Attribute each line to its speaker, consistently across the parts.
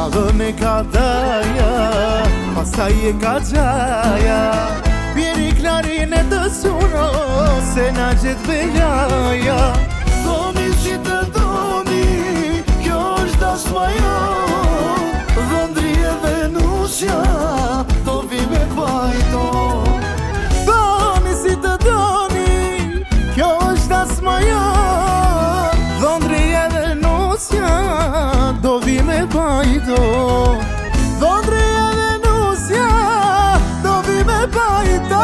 Speaker 1: Ma dhënë e ka daja, pastaj e ka gjaja. Bjeri klarin e të suno, se na gjithë bejaja.
Speaker 2: Doni si të doni, kjo është dasmaja. Dhëndri e Venusja, do vi me pajto.
Speaker 1: Doni si të doni, kjo është dasmaja. Dhëndri e Venusja, do vi me pajto. Dhëndri e Venusja, do vi me pajto.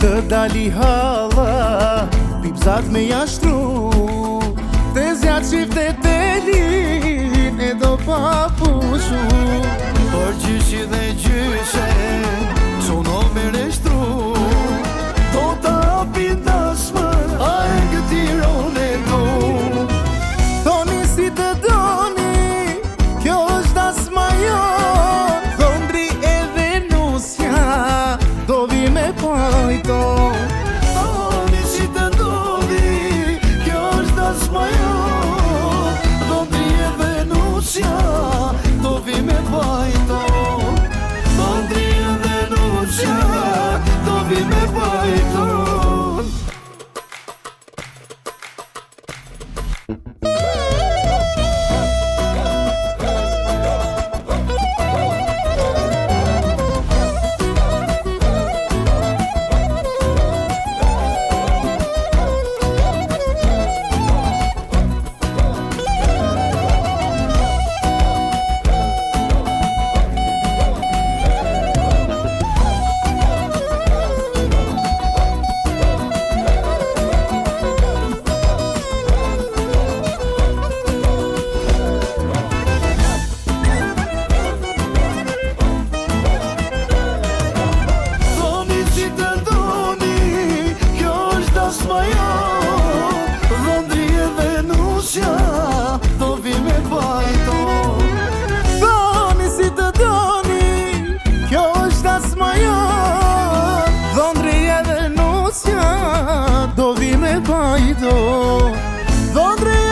Speaker 1: Të dali halla, pipzat me jashtru. Të zjatë qifte të lin, e do pa pushu.
Speaker 2: Por gjyshi dhe gjyshe, sono me reshtru. Do ta apin dasmën, a e këtiron e du.
Speaker 1: Doni si të doni, kjo është dasmaja. Dhëndri e Venusja, do vi me pajto.
Speaker 2: Doni si të doni, kjo është dasmaja. Dhëndri e Venusja, do vi me pajto. Dhëndri e Venusja, do vi me pajto. Dhëndri e Venusja, do vi me pajto.
Speaker 1: Doni si të doni, kjo është dasmaja. Dhëndri e Venusja, do vi me pajto. Dhëndri